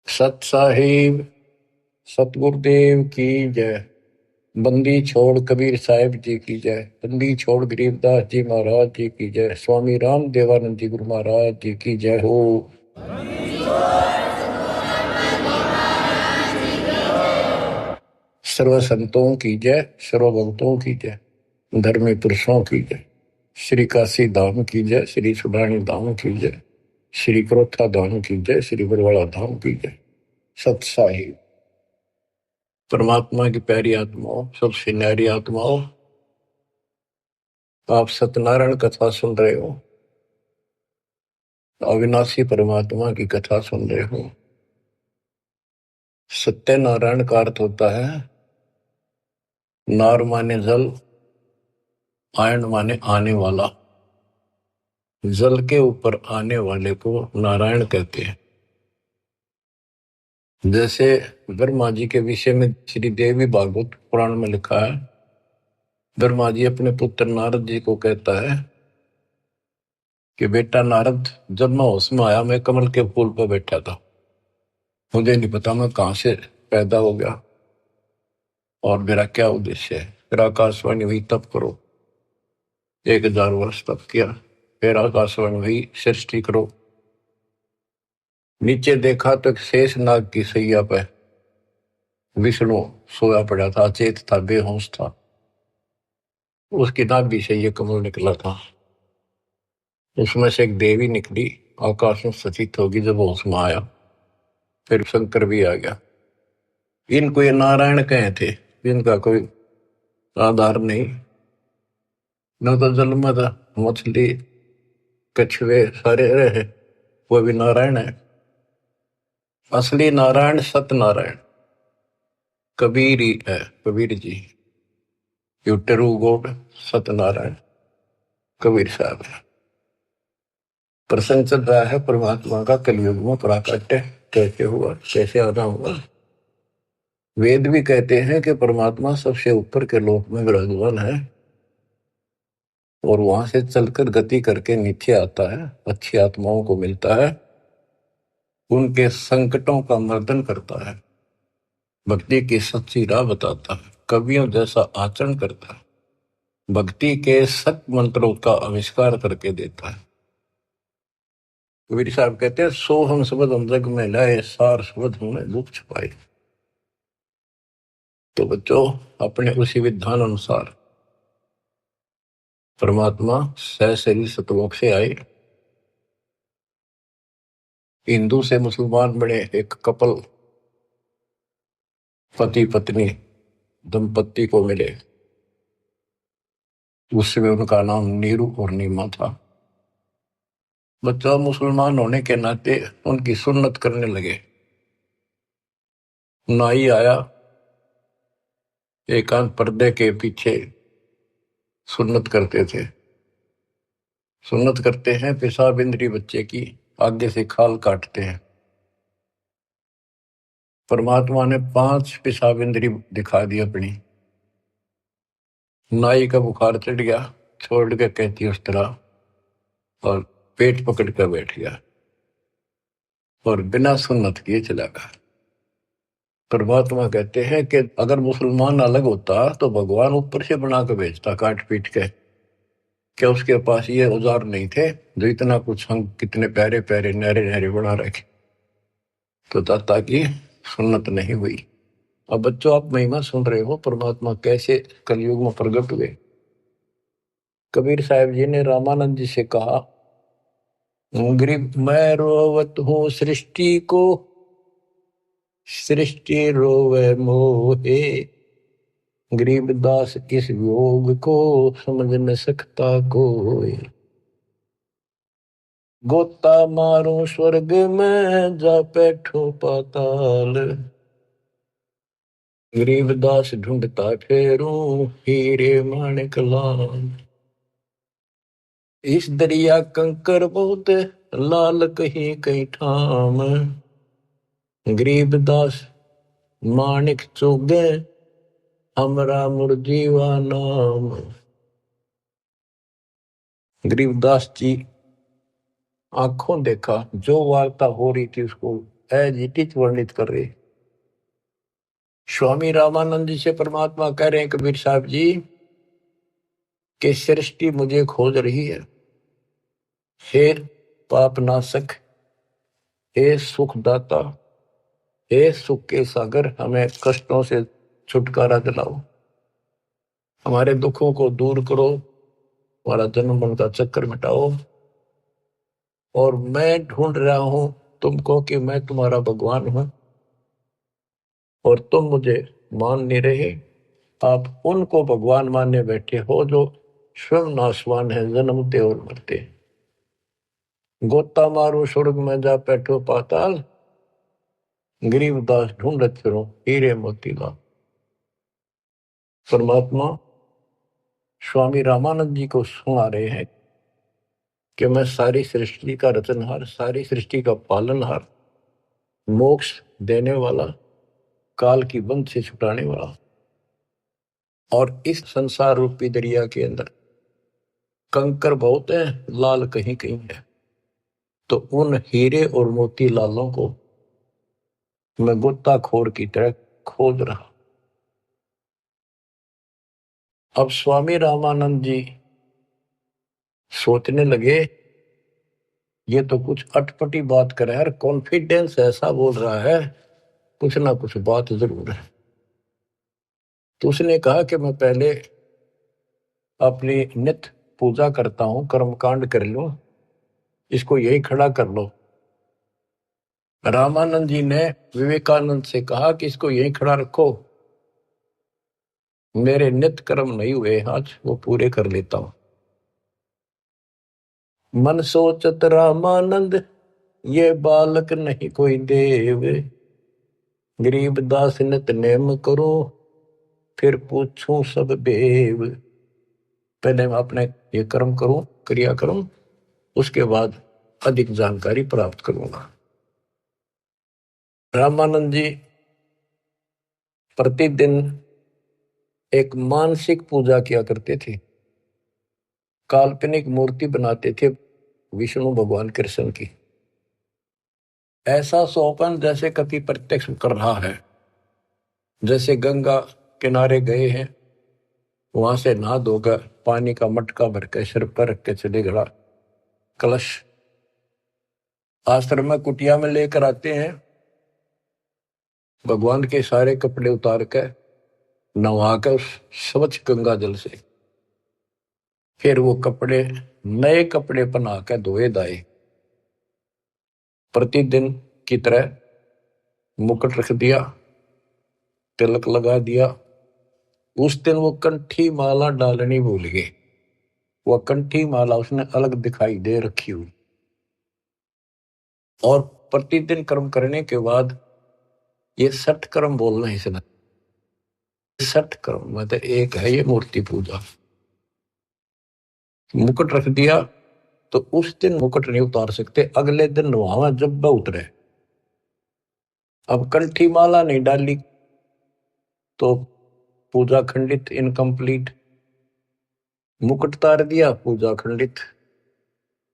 सत साहिब सतगुरुदेव की जय। बंदी छोड़ कबीर साहिब जी की जय। बंदी छोड़ गरीबदास जी महाराज जी की जय। स्वामी राम देवानंद जी गुरु महाराज जी की जय हो। सर्व संतों की जय, सर्व भक्तों की जय, धर्मी पुरुषों की जय। श्री काशी धाम की जय, श्री सुडानी धाम की जय, श्री क्रोथा धाम की जय, श्री बरवाड़ा धाम की जय। सत साहिब परमात्मा की प्यारी आत्माओं, सबसे न्यारी आत्माओं, आप सत्यनारायण कथा सुन रहे हो, अविनाशी परमात्मा की कथा सुन रहे हो। सत्यनारायण का अर्थ होता है नार माने जल, आयन माने आने वाला। जल के ऊपर आने वाले को नारायण कहते हैं। जैसे ब्रह्मा जी के विषय में श्री देवी भागवत पुराण में लिखा है, ब्रह्मा जी अपने पुत्र नारद जी को कहता है कि बेटा नारद, जब मैं होश में आया मैं कमल के फूल पर बैठा था, मुझे नहीं पता मैं कहां से पैदा हो गया और मेरा क्या उद्देश्य है। फिर आकाशवाणी हुई तप करो, 1000 वर्ष तप किया। फिर आकाशवाणी हुई सृष्टि करो। नीचे देखा तो एक शेष नाग की सैया पे विष्णु सोया पड़ा था, अचेत था, बेहोश था। उसकी नाभि से ये कमल निकला था। उसमें से एक देवी निकली, आकाश में सचित होगी जब होश में आया। फिर शंकर भी आ गया। इनको ये नारायण कहे थे, इनका कोई आधार नहीं। न तो जल में था, मछली कछुए सारे रहे, वो भी नारायण है। असली नारायण सत्यनारायण कबीर ही है, Kabir ji. You true God Satyanarayan Kabir Sahib है। प्रसंग चल रहा है परमात्मा का कलयुग में प्राकट्य कैसे हुआ, कैसे आना हुआ। वेद भी कहते हैं कि परमात्मा सबसे ऊपर के लोक में विराजमान है और वहां से चलकर गति करके नीचे आता है, अच्छी आत्माओं को मिलता है, उनके संकटों का मर्दन करता है, भक्ति की सच्ची राह बताता है, कवियों जैसा आचरण करता है, भक्ति के सत मंत्रों का आविष्कार करके देता है। कबीर साहब कहते हैं, सो हम शब्द हम जग में लाए, सार शब्द हमने दुख छुपाए। तो बच्चों, अपने उसी विधान अनुसार परमात्मा सहशरीर सतलोक से आए, हिंदू से मुसलमान बने, एक कपल पति पत्नी दंपत्ति को मिले। उसमें उनका नाम नीरू और नीमा था। बच्चा मुसलमान होने के नाते उनकी सुन्नत करने लगे। नाई आया, एकांत पर्दे के पीछे सुन्नत करते थे। सुन्नत करते हैं, पेशाब इंद्री बच्चे की आगे से खाल काटते हैं। परमात्मा ने 5 पेशाब इंद्री दिखा दी अपनी। नाई का बुखार चढ़ गया, छोड़ के कहती उस तरह, और पेट पकड़ कर बैठ गया और बिना सुन्नत किए चला गया। परमात्मा कहते हैं कि अगर मुसलमान अलग होता तो भगवान ऊपर से बना के भेजता काट पीट के। क्या उसके पास ये औजार नहीं थे जो इतना कुछ हम कितने प्यारे प्यारे नहरे नहरे बना रखे। तो दाता की सुन्नत नहीं हुई। अब बच्चों, आप महिमा सुन रहे हो परमात्मा कैसे कलयुग में प्रकट हुए। कबीर साहब जी ने रामानंद जी से कहा, गरीब मैं रोवत हूँ सृष्टि को, सृष्टि रोवे मोहे, गरीबदास इस योग को समझ न सकता कोई। गोता मारो स्वर्ग में जा बैठो पाताल, गरीबदास ढूंढता फेरूं हीरे माणिक लाल। इस दरिया कंकर बहुत लाल कहीं कहीं ठाम, गरीबदास माणिक चोगे हमरा मुरजीवा नाम। गरीबदास जी आंखों देखा, जो वार्ता हो रही थी उसको एज इट इज वर्णित कर रहे। स्वामी रामानंद जी से परमात्मा कह रहे हैं कबीर साहब जी कि सृष्टि मुझे खोज रही है। हे पाप नाशक, हे सुखदाता, हे सुख के सागर, हमें कष्टों से छुटकारा दिलाओ, हमारे दुखों को दूर करो, हमारा जन्म मरण का चक्कर मिटाओ। और मैं ढूंढ रहा हूं तुमको कि मैं तुम्हारा भगवान हूं और तुम मुझे मान नहीं रहे। आप उनको भगवान मानने बैठे हो जो स्वयं नाशवान है, जन्मते और मरते। गोता मारो स्वर्ग में जा बैठो पाताल, गरीबदास ढूंढत फिरो हीरे मोतीलाल। परमात्मा स्वामी रामानंद जी को सुना रहे हैं कि मैं सारी सृष्टि का रचनहार, सारी सृष्टि का पालनहार, मोक्ष देने वाला, काल की बंध से छुटाने वाला, और इस संसार रूपी दरिया के अंदर कंकर बहुत है, लाल कहीं कहीं है। तो उन हीरे और मोती लालों को मैं गोताखोर की तरह खोज रहा। अब स्वामी रामानंद जी सोचने लगे ये तो कुछ अटपटी बात कर रहा है, कॉन्फिडेंस ऐसा बोल रहा है, कुछ ना कुछ बात जरूर है। तो उसने कहा कि मैं पहले अपनी नित्य पूजा करता हूं, कर्मकांड कर लूं, इसको यही खड़ा कर लो। रामानंद जी ने विवेकानंद से कहा कि इसको यही खड़ा रखो, मेरे नित्य कर्म नहीं हुए आज, वो पूरे कर लेता हूं। मन सोचत रामानंद ये बालक नहीं कोई देव, गरीबदास नित नेम करो फिर पूछूं सब बेव। पहले मैं अपने ये कर्म करूं, क्रिया करूं, उसके बाद अधिक जानकारी प्राप्त करूंगा। रामानंद जी प्रतिदिन एक मानसिक पूजा किया करते थे, काल्पनिक मूर्ति बनाते थे विष्णु भगवान कृष्ण की। ऐसा सोपन जैसे कभी प्रत्यक्ष कर रहा है, जैसे गंगा किनारे गए हैं, वहां से नहा धोकर पानी का मटका भर के सिर पर रख के चले गड़ा, कलश आश्रम में कुटिया में लेकर आते हैं, भगवान के सारे कपड़े उतार कर नहा कर स्वच्छ गंगा जल से, फिर वो कपड़े नए कपड़े पहना कर धोए दाए। प्रतिदिन की तरह मुकुट रख दिया, तिलक लगा दिया। उस दिन वो कंठी माला डालनी भूल गए, वह कंठी माला उसने अलग दिखाई दे रखी हुई। और प्रतिदिन कर्म करने के बाद ये 60 कर्म बोलना इसने, 60 कर्म मतलब एक है ये मूर्ति पूजा। मुकुट रख दिया तो उस दिन मुकुट नहीं उतार सकते, अगले दिन वहां जब उतरे। अब कंठी माला नहीं डाली तो पूजा खंडित, इनकम्प्लीट। मुकुट तार दिया, पूजा खंडित।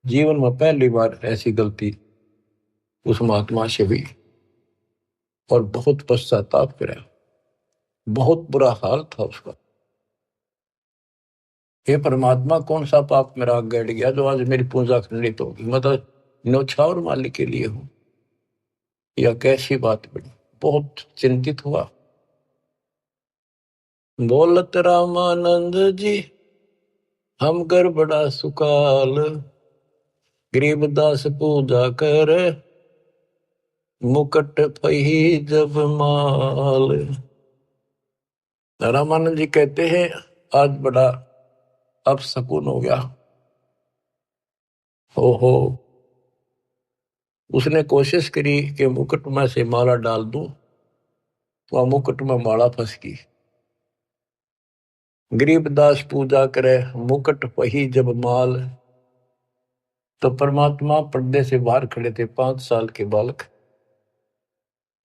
जीवन में पहली बार ऐसी गलती उस महात्मा से हुई और बहुत पश्चाताप करा, बहुत बुरा हाल था उसका। हे परमात्मा, कौन सा पाप मेरा आग गड़ गया जो आज मेरी पूजा खंडित होगी, मतलब न्यौछावर मालिक के लिए हूं, या कैसी बात बनी। बहुत चिंतित हुआ। बोलत रामानंद जी हम कर बड़ा सुकाल, गरीबदास पूजा कर मुकट पही जब माल। रामानंद जी कहते हैं आज बड़ा अपशकुन हो गया। ओहो, उसने कोशिश करी कि मुकुट में से माला डाल दूं, वह मुकुट में माला फंस गई। गरीबदास पूजा करे मुकुट पही जब माल, तो परमात्मा पर्दे से बाहर खड़े थे, 5 साल के बालक।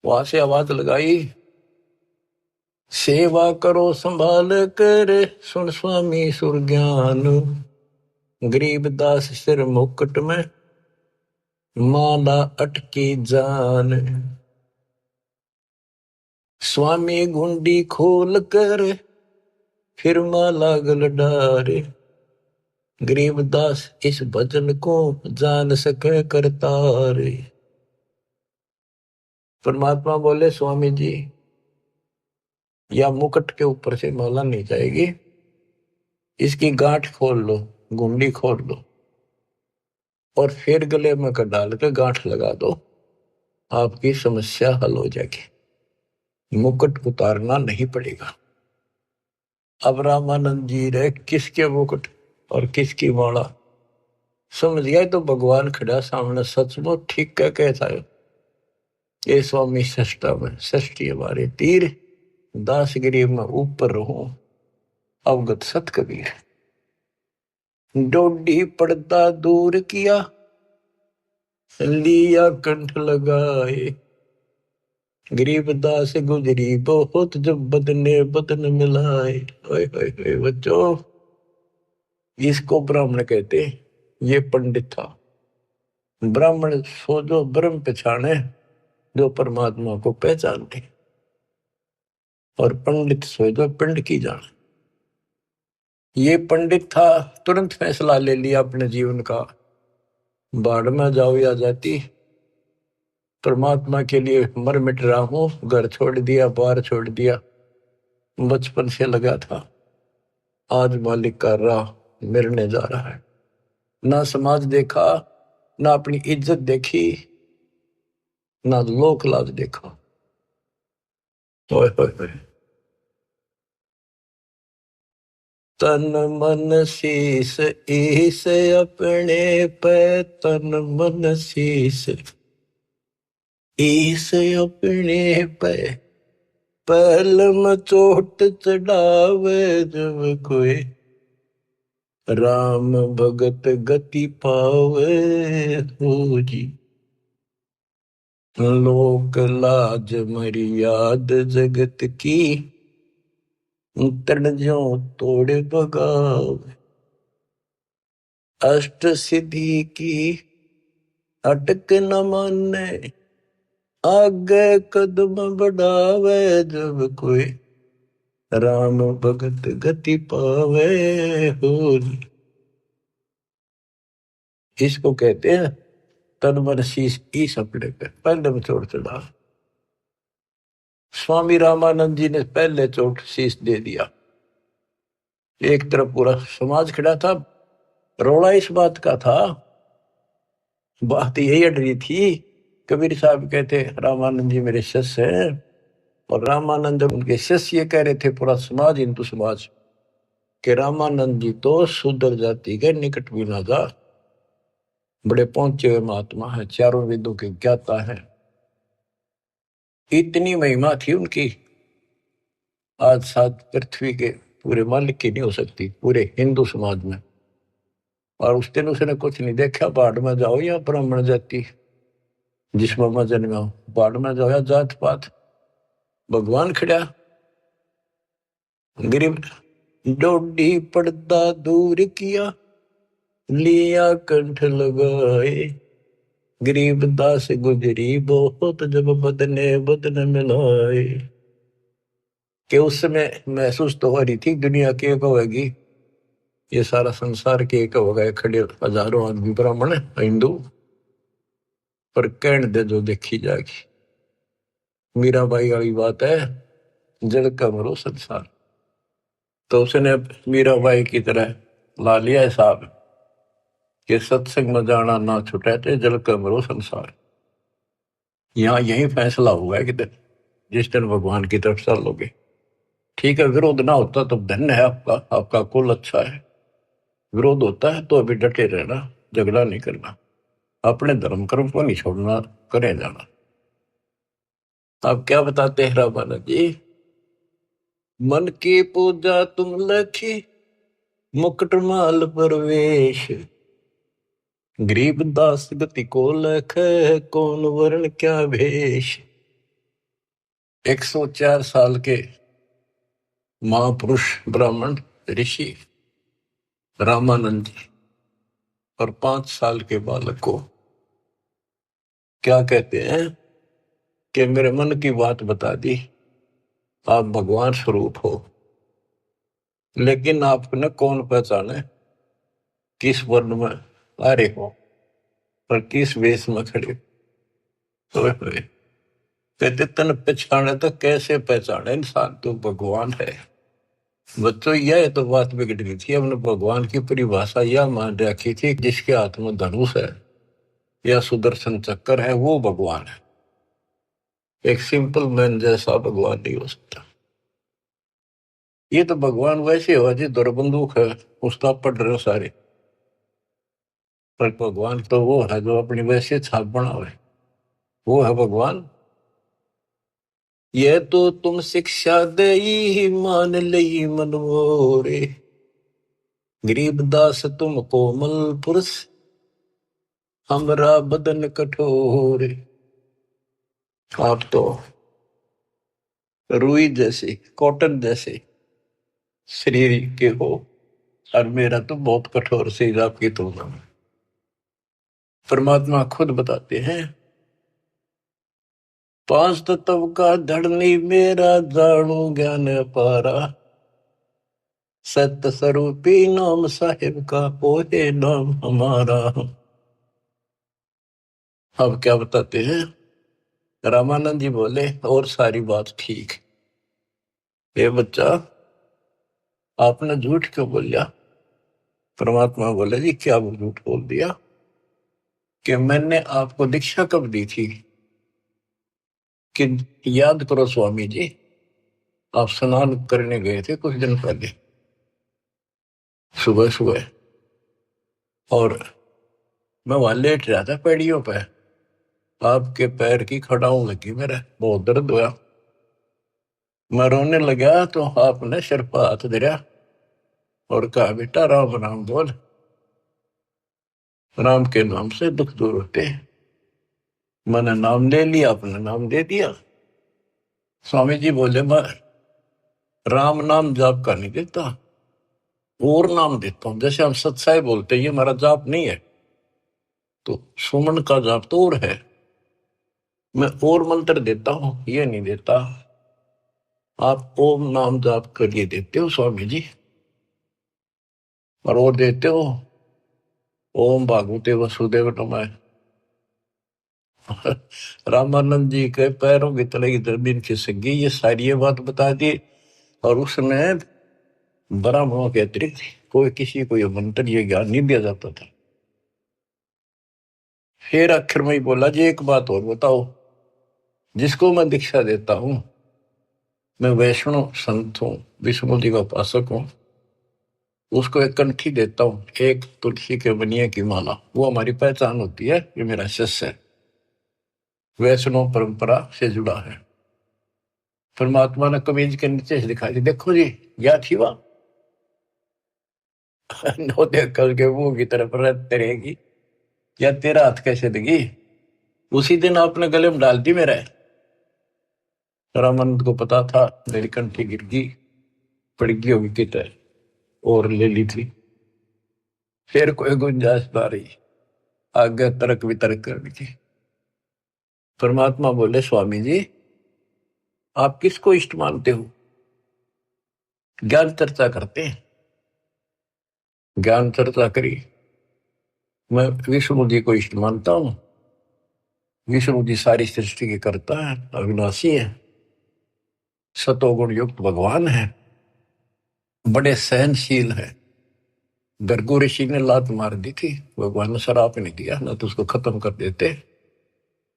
वहां से आवाज लगाई, सेवा करो संभाल कर सुन स्वामी सुरज्ञान, गरीबदास सिर मुकुट में माला अटकी जान। स्वामी गुंडी खोल कर फिर माला गल डारे। गरीबदास इस भजन को जान सके करतारे। परमात्मा बोले स्वामी जी या मुकुट के ऊपर से माला नहीं जाएगी, इसकी गांठ खोल लो, गुंडी खोल लो और फिर गले में डाल के गांठ लगा दो, आपकी समस्या हल हो जाएगी, मुकुट उतारना नहीं पड़ेगा। अब रामानंद जी रे किसके मुकुट और किसकी माला समझ गया तो भगवान खड़ा सामने, सचमुच ठीक क्या कहता है ये स्वामी सष्टा में षष्ठी हमारे तीर दासगिरी में ऊपर रहूं अवगत सत कबीर। डोडी पर्दा दूर किया लिया कंठ लगाए। गरीबदास गुजरी बहुत जब बदने बदन मिलाए। बच्चों इसको ब्राह्मण कहते, ये पंडित था। ब्राह्मण सो जो ब्रह्म पहचाने, जो परमात्मा को पहचानते, और पंडित सो जो पिंड की जाने। ये पंडित था, तुरंत फैसला ले लिया अपने जीवन का, बाढ़ में जाओ या जाती, परमात्मा के लिए मर मिट रहा हूं, घर छोड़ दिया, बार छोड़ दिया, बचपन से लगा था, आज मालिक का राह मिलने जा रहा है। ना समाज देखा, ना अपनी इज्जत देखी, ना लोक लाज देखा। तन मन शीस ईस अपने पे, तन मन शीस ईस अपने पे, पहल में चोट चढ़ावे जब कोई, राम भगत गति पावे हो जी। लोक लाज मर्याद जगत की, तन जो तोड़ बगाव। अष्ट सिद्धि की अटक न माने, आगे कदम बढ़ावे जब कोई, राम भगत गति पावे हो। इसको कहते हैं तन मन शीश ईस अपने पे, पहले में चोट चढ़ा। स्वामी रामानंद जी ने पहले चोट शीश दे दिया। एक तरफ पूरा समाज खड़ा था, रोड़ा इस बात का था, बात यही अड़ रही थी। कबीर साहब कहते रामानंद जी मेरे शिष्य हैं, और रामानंद उनके शिष्य ये कह रहे थे, पूरा समाज हिंदू समाज, कि रामानंद जी तो शूद्र जाति के निकट भी ना जा, बड़े पहुंचे हुए महात्मा है, चारों वेदों के ज्ञाता है। इतनी महिमा थी उनकी, आज साथ पृथ्वी के पूरे मालिक की नहीं हो सकती, पूरे हिंदू समाज में। और उस दिन उसने कुछ नहीं देखा, बाढ़ में जाओ या ब्राह्मण जाति, जिसमें मैं जन्मा हूं, बाढ़ में जाओ या जात पात, भगवान खड़ा। गरीब डोडी पर्दा दूर किया लिया कंठ लगाए। गरीबदास गुजरी बहुत जब बदने बदन मिलाए। कि उस समय महसूस तो हो रही थी दुनिया की एक होगी, ये सारा संसार के एक हो गए, खड़े हजारों आदमी ब्राह्मण हिंदू, पर कहन दे जो देखी जाएगी। मीराबाई वाली बात है, जल का मरो संसार। तो उसने मीराबाई की तरह ला लिया हिसाब कि सत्संग में जाना ना छुटे थे, जल का मरो संसार। यहाँ यही फैसला हुआ है कि जिस दिन भगवान की तरफ चलोगे, ठीक है, विरोध ना होता तो धन्य है आपका, आपका कुल अच्छा है। विरोध होता है तो अभी डटे रहना, झगड़ा नहीं करना, अपने धर्म कर्म को नहीं छोड़ना, करे जाना। आप क्या बताते हैं रामानंद जी, मन की पूजा तुम लखी मुकुट माल परवेश। गरीबदास गति को लख कौन वर्ण क्या भेष। 104 साल के महापुरुष ब्राह्मण ऋषि रामानंद जी और 5 साल के बालक को क्या कहते हैं कि मेरे मन की बात बता दी, आप भगवान स्वरूप हो, लेकिन आपने कौन पहचाने किस वर्ण में आ रहे हो और किस वेश में खड़े हो। कहते तन पहचाने तो कैसे पहचाने इंसान, तो भगवान है। बच्चों यह तो बात बिगड़ गई थी, हमने भगवान की परिभाषा यह मान रखी थी जिसके हाथ में धनुष है या सुदर्शन चक्कर है वो भगवान है। एक सिंपल मैन जैसा भगवान नहीं हो सकता। ये तो भगवान वैसे हो जी, दौर बंदूक है उसका पढ़ रहे हो सारे, पर भगवान तो वो है जो अपनी वैसे छाप बनावे, वो है भगवान। ये तो तुम शिक्षा दे ही मान लई मनमोरे, गरीबदास तुम कोमल पुरुष, हमरा बदन कठोर। आप तो रुई जैसे कॉटन जैसे शरीर के हो, और मेरा तो बहुत कठोर शरीर आपकी तुलना में। परमात्मा खुद बताते हैं, 5 तत्व का धड़नी मेरा, जानू ज्ञान पारा, सत्य स्वरूपी नाम साहिब का, ओहे नाम हमारा। अब क्या बताते हैं, रामानंद जी बोले और सारी बात ठीक, ये बच्चा आपने झूठ क्यों बोलिया। परमात्मा बोले जी क्या वो झूठ बोल दिया कि मैंने आपको दीक्षा कब दी थी, कि याद करो स्वामी जी, आप स्नान करने गए थे कुछ दिन पहले सुबह सुबह, और मैं वहां लेट रहा था पैड़ियों पे, आपके पैर की खड़ाऊ लगी, मेरा बहुत दर्द हुआ, मैं रोने लगा तो आपने सिर पर हाथ धरा और कहा बेटा राम राम बोल, राम के नाम से दुख दूर होते हैं। मैंने नाम ले लिया, आपने नाम दे दिया। स्वामी जी बोले मैं राम नाम जाप का नहीं देता, और नाम देता हूं, जैसे हम सत्साई बोलते हैं, ये हमारा जाप नहीं है, तो सुमन का जाप तो और है, मैं और मंत्र देता हूं, ये नहीं देता। आप ओम नाम जाप करिए देते हो स्वामी जी, और वो देते हो ओम भागवते वसुदेव नमः। रामानंद जी के पैरों की तले की जमीन खिसक गई, ये सारी ये बात बता दी। और उसने ब्राह्मणों के अतिरिक्त कोई किसी को ये मंत्र ये ज्ञान नहीं दिया जाता था। फिर आखिर में ही बोला जी एक बात और बताओ, जिसको मैं दीक्षा देता हूं, मैं वैष्णव संत हूं, विष्णु जी का उपासक हूं, उसको एक कंठी देता हूं, एक तुलसी के बनिए की माला, वो हमारी पहचान होती है, ये मेरा शिष्य है, वैष्णव परंपरा से जुड़ा है। परमात्मा ने कमीज के नीचे से दिखाई दी, देखो जी क्या थी वह। नो देख करके मुंह की तरफ रहते रहेगी, या तेरा हाथ कैसे देगी। उसी दिन आपने गले में डाल दी मेरा। रामानंद को पता था मेरी कंठी गिर गई, पड़ गई होगी कितने, और ले ली थी। फिर कोई गुंजाइश ना रही, आगे तर्क वितर्क करने की। परमात्मा बोले स्वामी जी आप किसको इष्ट मानते हो। ज्ञान चर्चा करते हैं, ज्ञान चर्चा करी, मैं विष्णु जी को इष्ट मानता हूं। विष्णु जी सारी सृष्टि के कर्ता है, अविनाशी है, सतोगुण युक्त भगवान है, बड़े सहनशील है। गर्गो ऋषि ने लात मार दी थी, भगवान ने शराप नहीं दिया, ना तो उसको खत्म कर देते।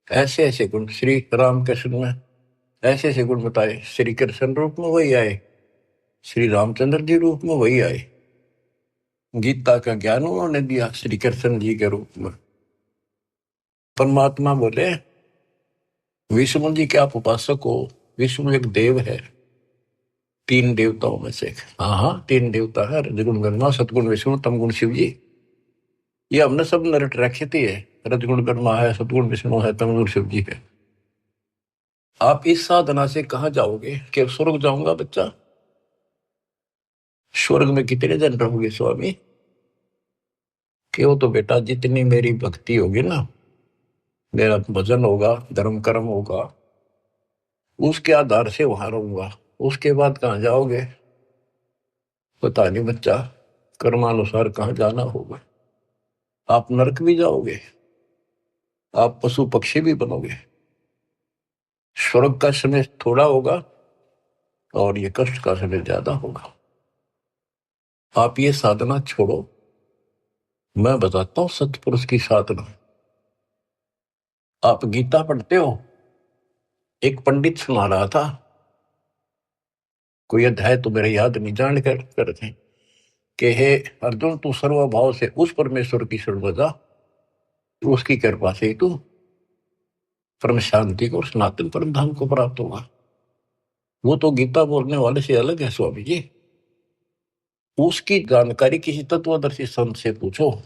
ऐसे ऐसे गुण श्री राम कृष्ण में, ऐसे ऐसे गुण बताए। श्री कृष्ण रूप में वही आए, श्री रामचंद्र जी रूप में वही आए, गीता का ज्ञान उन्होंने दिया श्री कृष्ण जी के रूप में। परमात्मा बोले विष्णु जी के आप उपासक हो, विष्णु एक देव है, 3 देवताओं में से। हाँ हाँ 3 देवता है, रजगुण ब्रह्मा, सतगुण विष्णु, तमगुण शिव जी। ये हमने सब नरट रखी थी है, रजगुण ब्रह्मा है, सतगुण विष्णु है, तमगुण शिव जी है। आप इस साधना से कहाँ जाओगे, कि स्वर्ग जाऊंगा बच्चा। स्वर्ग में कितने दिन रहोगे स्वामी, कि वो तो बेटा जितनी मेरी भक्ति होगी ना, मेरा भजन होगा, धर्म कर्म होगा, उसके आधार से वहां रहूंगा। उसके बाद कहाँ जाओगे पता नहीं बच्चा, कर्मानुसार कहाँ जाना होगा। आप नरक भी जाओगे, आप पशु पक्षी भी बनोगे। स्वर्ग का समय थोड़ा होगा और ये कष्ट का समय ज्यादा होगा। आप ये साधना छोड़ो, मैं बताता हूं सतपुरुष की साधना। आप गीता पढ़ते हो, एक पंडित सुना रहा था, कोई अध्याय तो मेरे याद नहीं, जान कर थे कि हे अर्जुन, तू सर्वभाव से उस परमेश्वर की शरण में जा, उसकी कृपा से तू परम शांति को, सनातन परम धाम को प्राप्त होगा। वो तो गीता बोलने वाले से अलग है स्वामी जी। उसकी जानकारी किसी तत्वदर्शी संत से पूछो,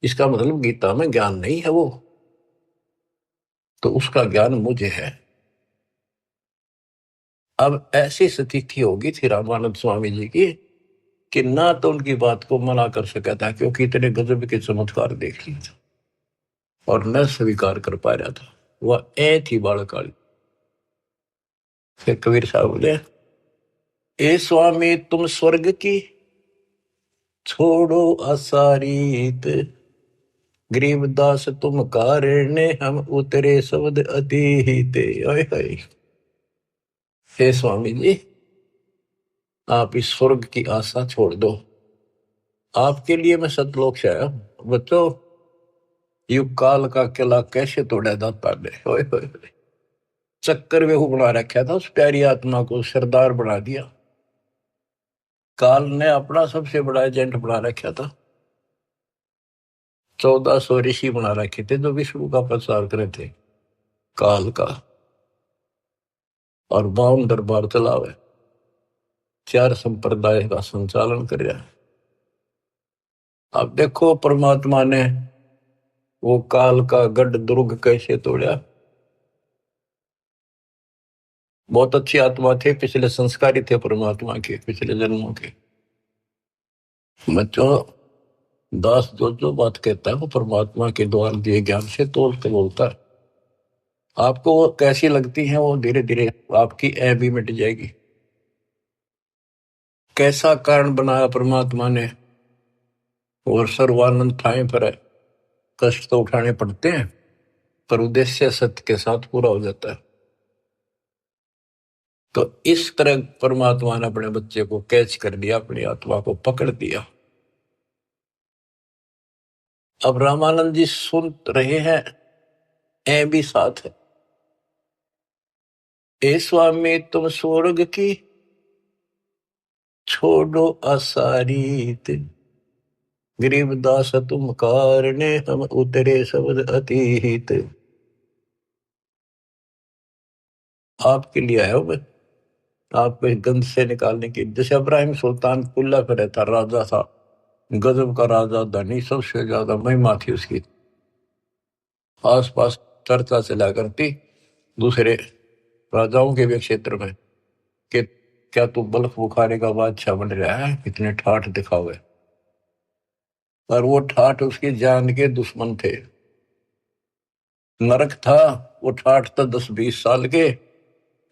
इसका मतलब गीता में ज्ञान नहीं है वो, तो उसका ज्ञान मुझे है। अब ऐसी स्थिति होगी थी रामानंद स्वामी जी की कि ना तो उनकी बात को मना कर सका था, क्योंकि इतने गजब के चमत्कार देख लिए थे, और न स्वीकार कर पा रहा था। वह ए थी बालकाली। फिर कबीर साहब बोले, ए स्वामी तुम स्वर्ग की छोड़ो असारीत, गरीबदास तुम कारण हम उतरे शब्द अतीत। हे स्वामी जी, आप इस स्वर्ग की आशा छोड़ दो, आपके लिए मैं सतलोक से आया हूं। बच्चों, युग काल का किला कैसे तोड़ा जाता है। चक्कर वेहू बना रखा था उस प्यारी आत्मा को, सरदार बना दिया। काल ने अपना सबसे बड़ा एजेंट बना रखा था। 1400 ऋषि बना रखे थे जो विष्णु का प्रचार करे थे, काल का, और 52 दरबार चलावे, 4 संप्रदाय का संचालन कर रहा है। अब देखो परमात्मा ने वो काल का गढ़ दुर्ग कैसे तोड़ा। बहुत अच्छी आत्मा थे, पिछले संस्कारी थे परमात्मा के, पिछले जन्मों के। बच्चों, दास जो जो बात कहता है वो परमात्मा के द्वारा दिए ज्ञान से तोल के बोलता है। आपको वो कैसी लगती है, वो धीरे धीरे आपकी ऐ भी मिट जाएगी। कैसा कारण बनाया परमात्मा ने, और सर्वानंद ठाए पर है। कष्ट तो उठाने पड़ते हैं, पर उद्देश्य सत्य के साथ पूरा हो जाता है। तो इस तरह परमात्मा ने अपने बच्चे को कैच कर लिया, अपनी आत्मा को पकड़ दिया। अब रामानंद जी सुन रहे हैं, ऐ भी साथ है। ए स्वामी तुम स्वर्ग की छोड़ो असारीत, गरीबदास तुम कारणे हम उतरे शब्द अतीत। आपके लिए आया हूं मैं, आपको इस गंध से निकालने की। जैसे इब्राहिम सुल्तान कुल्ला पे रहता, राजा था, गजब का राजा, धनी, सबसे ज्यादा महिमा थी उसकी, आस पास चर्चा चला करती दूसरे राजाओं के भी क्षेत्र में कि क्या तू बल्ख बुखारे का बादशाह बन रहा है, इतने ठाठ दिखावे। और वो ठाठ उसकी जान के दुश्मन थे। नरक था, वो ठाठ था 10-20 साल के,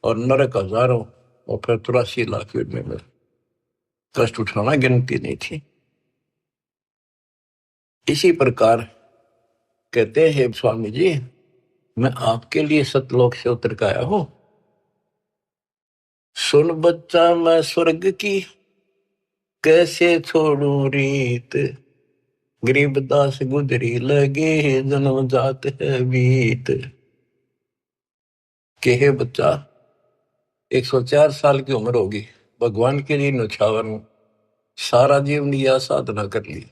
और नरक हजारों, और फिर 83 लाख में कष्ट उठाना गिनती नहीं थी। इसी प्रकार कहते हैं स्वामी जी, मैं आपके लिए सतलोक से उतर के आया हूं। सुन बच्चा मैं स्वर्ग की कैसे छोड़ू रीत, गरीबदास गुजरी लगे जन्म जात है बीत। के हे बच्चा, 104 साल की उम्र होगी, भगवान के लिए न्यौछावर हूं, सारा जीवन यह साधना कर ली।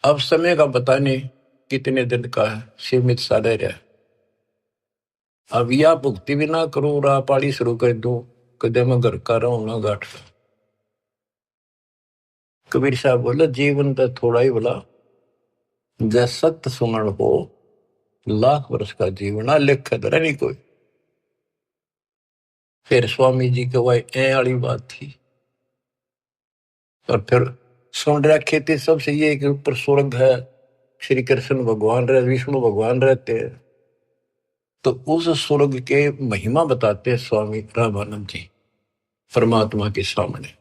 अब समय का पता नहीं कितने दिन का है, सीमित सा रह रहा है। अब या भुक्ति भी ना करूं, राह पाड़ी शुरू कर दूं, कदे मैं घर का रहूं ना घाट का। कबीर साहब बोले, जीवन तो थोड़ा ही बोला, जैसा सत्य सुमरण हो, लाख वर्ष का जीवन आ लेख धरा नहीं कोई। फिर स्वामी जी के वही ए वाली बात थी, और फिर सुन रखे थे सबसे ये कि ऊपर स्वर्ग है, श्री कृष्ण भगवान रहे, विष्णु भगवान रहते हैं। तो उस स्वर्ग के महिमा बताते हैं स्वामी रामानंद जी परमात्मा के सामने।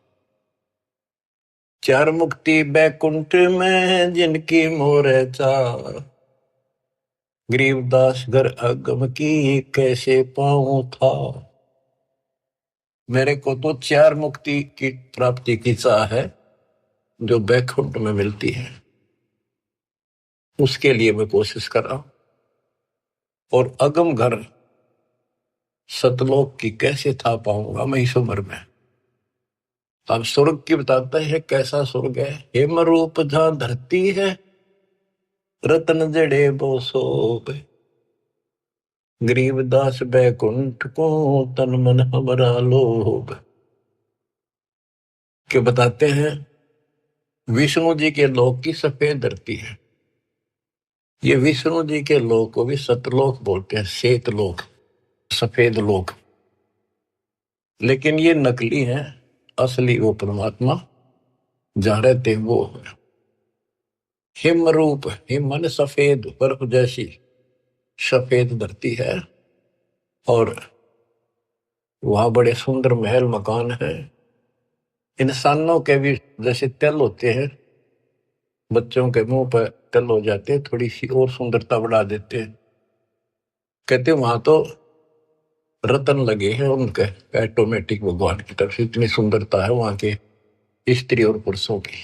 चार मुक्ति बैकुंठ में जिनकी मोर चार, गरीबदास घर अगम की कैसे पाऊं था। मेरे को तो चार मुक्ति की प्राप्ति की चाह है जो बैकुंठ में मिलती है, उसके लिए मैं कोशिश कर रहा हूं। और अगम घर सतलोक की कैसे था पाऊंगा मैं इस उम्र में। अब स्वर्ग की बताता है कैसा स्वर्ग है। हेम रूप जहां धरती है, रतन जड़े बो सोब, गरीबदास बैकुंठ को तन मन हमारा लोभ। के बताते हैं विष्णु जी के लोक की सफेद धरती है। ये विष्णु जी के लोक को भी सतलोक बोलते हैं, श्वेत लोक, सफेद लोक। लेकिन ये नकली है, असली वो परमात्मा जहां रहते हैं वो है। हिम रूप, हिम मन सफेद, बर्फ जैसी सफेद धरती है। और वहां बड़े सुंदर महल मकान है। इंसानों के भी जैसे तिल होते हैं, बच्चों के मुंह पर तिल हो जाते हैं, थोड़ी सी और सुंदरता बढ़ा देते हैं। कहते वहां तो रतन लगे हैं उनके ऑटोमेटिक, भगवान की तरफ से इतनी सुंदरता है वहां के स्त्री और पुरुषों की।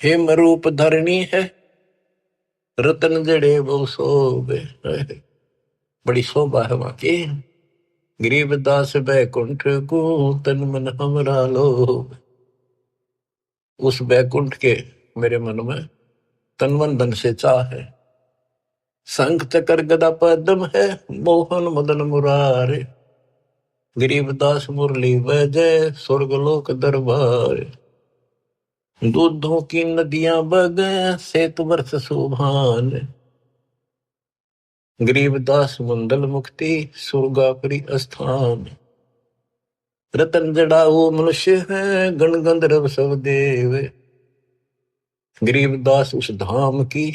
हिम रूप धरणी है, रतन जड़े वो शोभे, बड़ी शोभा है वहां की। गरीबदास बैकुंठ को तन मन हमरा लोभ। उस बैकुंठ के मेरे मन में तन मन धन से चाह है। शंख चक्र गदा पद्म है, मोहन मदन मुरारे, गरीबदास मुरली वजय स्वर्गलोक दरबार। दूधों की नदियां बगे सेतु वर्ष सुभान, गरीबदास मंडल मुक्ति सुरगापुरी स्थान। रतन जड़ाऊ मनुष्य है, गण गंधर्व सब देव, गरीबदास उस धाम की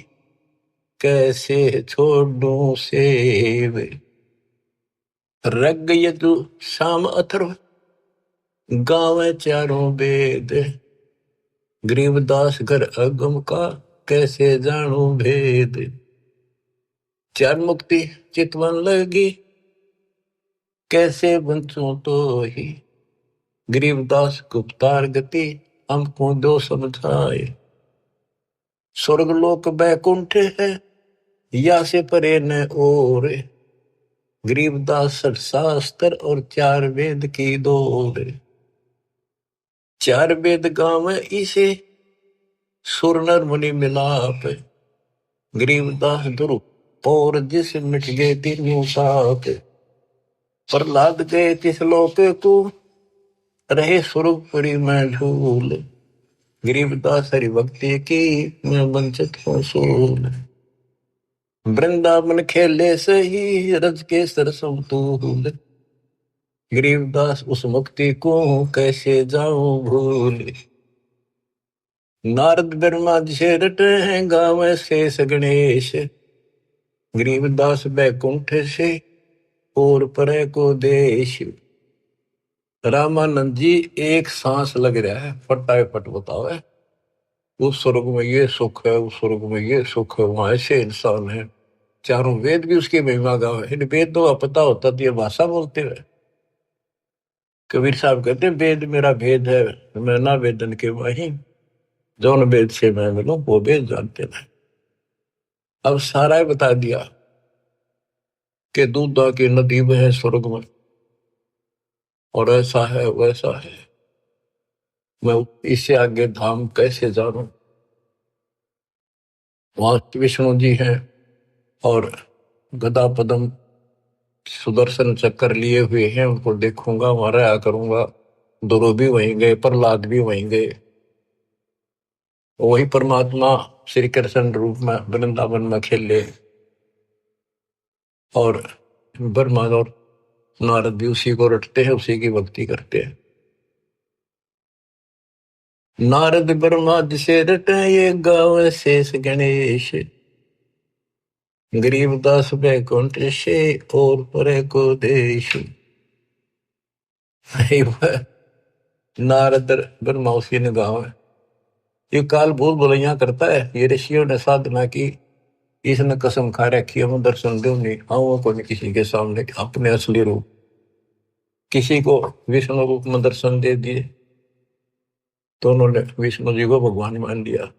कैसे छोड़ूं सेव। रग यजु शाम अथर्व गावे चारों वेद, गरीबदास घर अगम का कैसे जानू भेद। चार मुक्ति चितवन लगी कैसे बंचूं तो ही, गरीबदास गुप्तार गति हमको दो समझाए। स्वर्गलोक बैकुंठ है या से परे न और, गरीबदास शास्त्र और चार वेद की दौड़। चार वेद गाँव इसे सुर नर मुनि मिलाप, गरीबदास ध्रुव और जिस मिट गए तीनों पाप। प्रहलाद गए तिस लोक को रहे सुरपुरी में झूल, गरीबदास हरि भक्ति की मैं वंचित हूँ सूल। वृंदावन खेले सही रज के सरसम तूल, गरीबदास उस मुक्ति को कैसे जाऊं भूल। नारद ब्रह्मा जी से रटे हैं गावे शेष गणेश, गरीबदास बैकुंठ से और परे को देश। रामानंद जी एक सांस लग रहा है, फटाफट बताओ है। उस स्वर्ग में ये सुख है, उस स्वर्ग में ये सुख है, वहां ऐसे इंसान है। चारों वेद भी उसकी महिमा गावे। इन वेद तो पता होता तो ये भाषा बोलते हुए। कबीर साहब कहते वेद मेरा भेद है, मैं ना वेदन के वही, जौन वेद से मैं मिलूं वो वेद जानते नहीं। अब सारा ही बता दिया कि दूधा की नदी में है स्वर्ग में, और ऐसा है वैसा है। मैं इससे आगे धाम कैसे जानूं। वहां विष्णु जी हैं और गदा पदम सुदर्शन चक्कर लिए हुए हैं, उनको देखूंगा, वहां रहा करूंगा। ध्रुव भी वहीं गए, प्रहलाद भी वहीं गए। वही परमात्मा श्री कृष्ण रूप में वृंदावन में खेले, और ब्रह्मा और नारद भी उसी को रटते हैं, उसी की भक्ति करते हैं। नारद ब्रह्मा जिसे रटे ये गावे शेष गणेश, गरीबदास बैकुंठ से और परे को देश। नारद ब्रह्मा उसकी निगाह है। ये काल भूल भुलैया करता है। ये ऋषियों ने साधना की, इसने कसम खा रखी है मैं दर्शन दूं नहीं, आऊंगा को नहीं किसी के सामने अपने असली रूप। किसी को विष्णु रूप में दर्शन दे दिए तो उन्होंने विष्णु जी को भगवान मान लिया।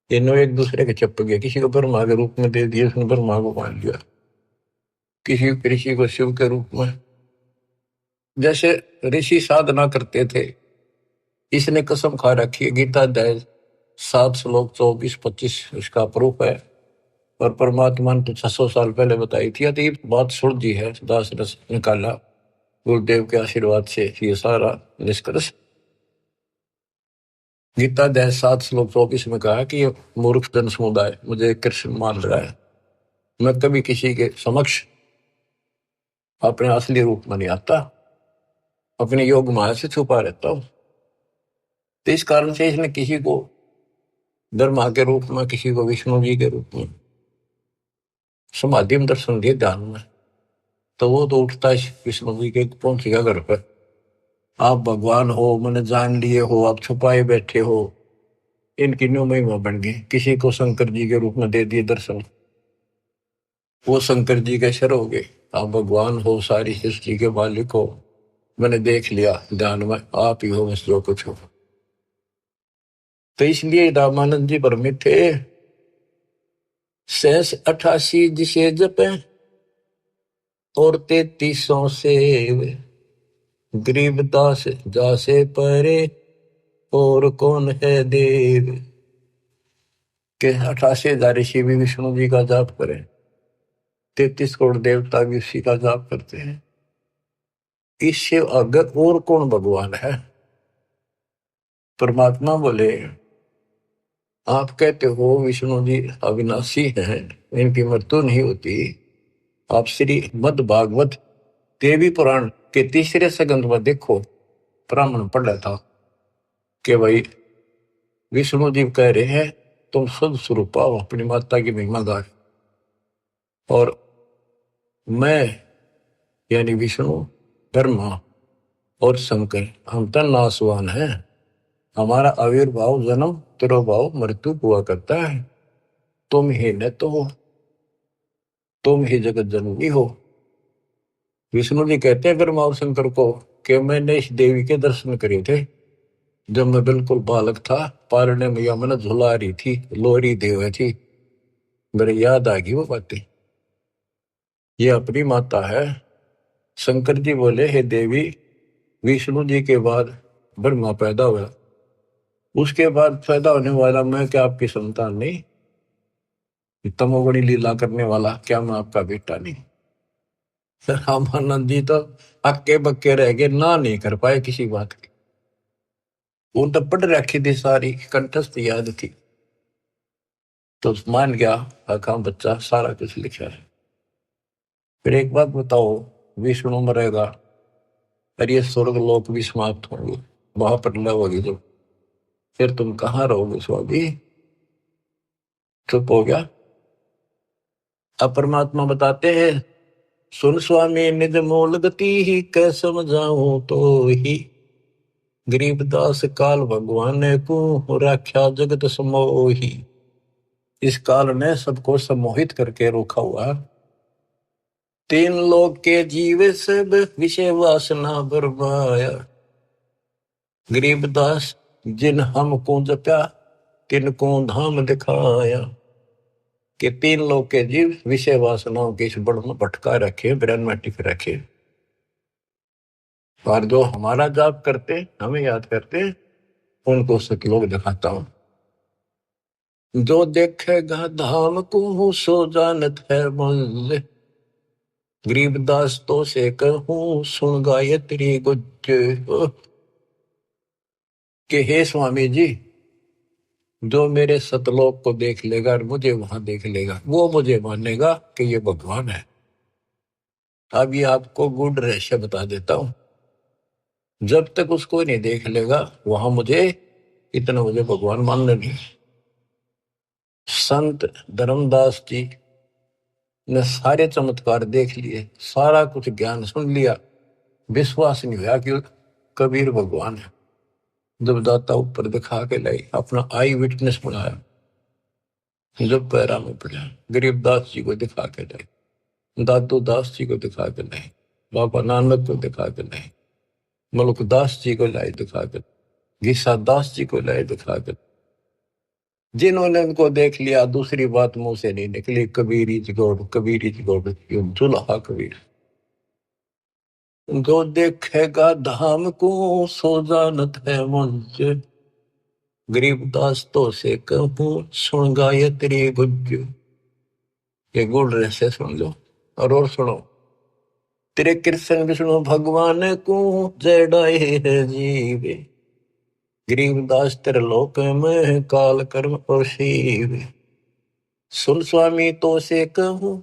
इन्हों एक दूसरे के चप गए। किसी को ब्रह्मा के रूप में दे दिए, उसने ब्रह्मा को मान लिया। किसी ऋषि को शिव के रूप में। जैसे ऋषि साधना करते थे, इसने कसम खा रखी है। गीता अध्याय 7 श्लोक 24-25 इसका प्रूफ है। और परमात्मा ने तो 600 साल पहले बताई थी। तो ये बात सुलझी है, दास रस निकाला गुरुदेव के आशीर्वाद से ये सारा निष्कर्ष। गीता अध्याय 7 श्लोक 24 में कहा कि ये मूर्ख जन समुदाय मुझे कृष्ण मान रहा है। मैं कभी किसी के समक्ष अपने असली रूप में नहीं आता, अपने योग माया से छुपा रहता हूं। तो इस कारण से इसने किसी को ब्रह्मा के रूप में, किसी को विष्णु जी के रूप में समाधि में दर्शन दिए ध्यान में, तो वो तो उठता है विष्णु जी के पहुंचेगा घर पर। आप भगवान हो, मैंने जान लिए हो, आप छुपाए बैठे हो, इनकी न्यू महिमा बन गई। किसी को शंकर जी के रूप में दे दिए दर्शन, वो शंकर जी के शर हो गए। आप भगवान हो, सारी सृष्टि के मालिक हो, मैंने देख लिया ध्यान में, आप ही हो बस जो कुछ हो। तो इसलिए रामानंद जी भ्रमित थे। 88 जिसे जपे और 33 से गरीबदास जासे परे और कौन है देव। के 88,000 ऋषि भी विष्णु जी का जाप करें, 33 करोड़ देवता भी उसी का जाप करते हैं। इससे अगर और कौन भगवान है। परमात्मा बोले आप कहते हो विष्णु जी अविनाशी हैं, इनकी मृत्यु नहीं होती। आप श्री मद भागवत देवी पुराण के 3 स्कंद में देखो, ब्राह्मण पढ़ रहा था कि भाई विष्णु जी कह रहे हैं तुम शुद्ध स्वरूप पाओ, अपनी माता की महिमा गाए। और मैं यानी विष्णु, ब्रह्मा और शंकर हम तो नासवान हैं। हमारा आविर्भाव, जन्म, तिरोभाव, मृत्यु हुआ करता है। तुम ही न तो हो, तुम ही जगत जननी हो। विष्णु जी कहते हैं ब्रह्मा और शंकर को कि मैंने इस देवी के दर्शन करे थे जब मैं बिल्कुल बालक था। पारने मैया मैंने झुला रही थी, लोहरी देव थी, मेरे याद आ गई वो बातें। ये अपनी माता है। शंकर जी बोले हे देवी, विष्णु जी के बाद ब्रह्मा पैदा हुआ, उसके बाद पैदा होने वाला मैं क्या आपकी संतान नहीं? तमोगुणी लीला करने वाला क्या मैं आपका बेटा नहीं? रामानंद जी तो अक्के बक्के रह गए, ना नहीं कर पाए किसी बात की। वो तो पढ़ रखी थी, सारी कंठस्थ याद थी, तो मान गया आका बच्चा सारा कुछ लिखा है। फिर एक बात बताओ, विष्णु मरेगा और ये स्वर्ग लोक भी समाप्त होंगे, महाप्रलय होगी जब, फिर तुम कहाँ रहोगे स्वामी? चुप हो गया। अब परमात्मा बताते हैं सुन स्वामी निज मूल गति ही कै समझाऊं तो ही, गरीबदास काल भगवान को राख्या जगत समोही। इस काल ने सबको सम्मोहित करके रोका हुआ। 3 लोक के जीव सब विषय वासना बरमाया, गरीबदास जिन हमको जप्या तिनको धाम दिखाया। कि 3 लोक के जीव विषय वासनाओं के इस बड़ में भटका रखे, ब्रह्म में टिक रखे। और जो हमारा जाप करते, हमें याद करते, उनको सतलोक दिखाता हूं। जो देखेगा धाम को सो जानत है मूल्य, गरीबदास तो से कहूं सुन गायत्री गुज। कि हे स्वामी जी, जो मेरे सतलोक को देख लेगा और मुझे वहां देख लेगा, वो मुझे मानेगा कि ये भगवान है। अब ये आपको गुड रहस्य बता देता हूं। जब तक उसको नहीं देख लेगा वहां मुझे इतना मुझे भगवान मानने नहीं। संत धर्मदास जी ने सारे चमत्कार देख लिए, सारा कुछ ज्ञान सुन लिया, विश्वास नहीं हुआ कि कबीर भगवान है। जब दाता ऊपर दिखा के लाई, अपना आई विटनेस बनाया, जब पैरा में पड़ा, गरीबदास जी को दिखा के लाई, दादू दास जी को दिखा के लाई, बाबा नानक को दिखा के लाई, मलुकदास जी को लाई दिखा के, गीसा दास जी को लाई दिखा के, जिन्होंने उनको देख लिया दूसरी बात मुंह से नहीं निकली, कबीरी जगोड़ कबीरी जगोड़, जुल्हा कबीर। जो देखेगा धाम को सो जानत है मंच, गरीबदास तो से कहूं सुन गायत्री गुज। ये गुड़ रहस्य सुन लो और सुनो। तेरे कृष्ण विष्णु भगवान को जड़ाए है जीवे, गरीबदास तेरे लोक में काल कर्म और शिव। सुन स्वामी तो से कहूं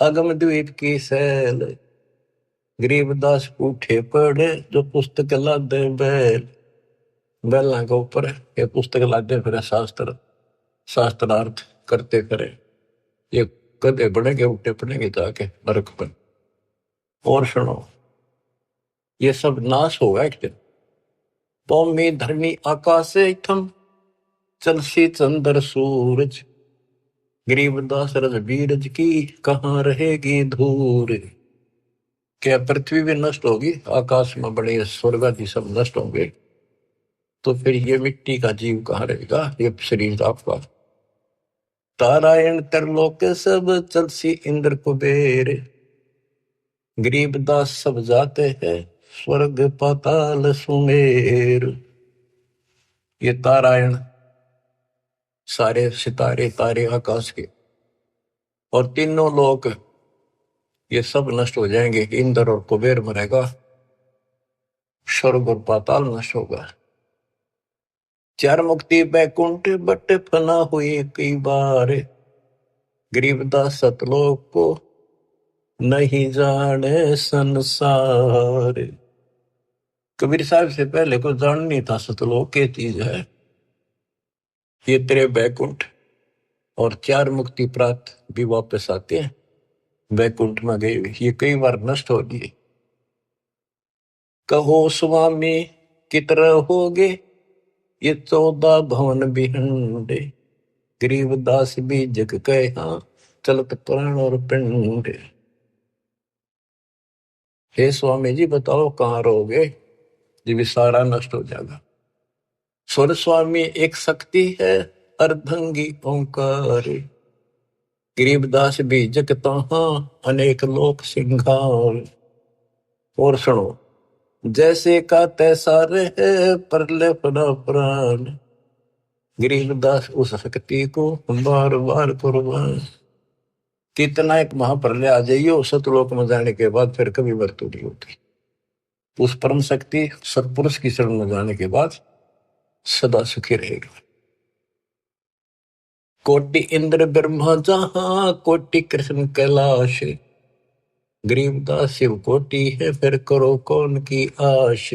अगम द्वीप की सैल, गरीबदास उठे पड़े जो पुस्तक लादे बैल। बैला के ऊपर ये पुस्तक लादे फिर शास्त्र शास्त्रार्थ करते करे, ये कदे बढ़ेंगे उठे पड़ेंगे जाके नरक पर। और सुनो, ये सब नाश होगा एक दिन। पौमी धरनी आकाश थम चलसी चंद्र सूरज, गरीबदास रज बीरज की कहाँ रहेगी धूर। क्या पृथ्वी भी नष्ट होगी, आकाश में बड़े स्वर्ग आदि सब नष्ट होंगे, तो फिर ये मिट्टी का जीव कहाँ रहेगा, ये शरीर आपका। तारायण तरलोक सब चलसी इंद्र कुबेर, गरीबदास सब जाते हैं स्वर्ग पाताल सुमेर। ये तारायण सारे सितारे तारे आकाश के और तीनों लोक ये सब नष्ट हो जाएंगे। इंद्र और कुबेर मरेगा, स्वर्ग और पाताल नष्ट होगा। चार मुक्ति बैकुंठ बट फना हुई कई बार, गरीबदास सतलोक को नहीं जाने संसार। कबीर साहब से पहले को जान नहीं था सतलोक के चीज है। ये तेरे बैकुंठ और चार मुक्ति प्राप्त भी वापस आते हैं, बैकुंठ में गए ये कई बार नष्ट हो गए। कहो स्वामी कितर होगे ये 14 भवन बिहंडे, गरीबदास भी जग कहा चलत प्राण और पिंड। हे स्वामी जी बताओ कहाँ रहोगे, जी भी सारा नष्ट हो जाएगा। स्वर स्वामी एक शक्ति है अर्धंगी ओंकार, गरीबदास भी जग तहाँ अनेक लोक सिंगार। और सुनो, जैसे का तैसा रहे परले पड़ा प्राण, गरीबदास उस शक्ति को बार बार कुर्बान। कितना एक महाप्रलय आ जाइए सतलोक में जाने के बाद फिर कभी मृत्यु नहीं होती। उस परम शक्ति सतपुरुष की शरण में जाने के बाद सदा सुखी रहेगा। कोटि इंद्र ब्रह्मा जहां कोटि कृष्ण कैलाश, गरीबदास शिव कोटि है फिर करो कौन की आश।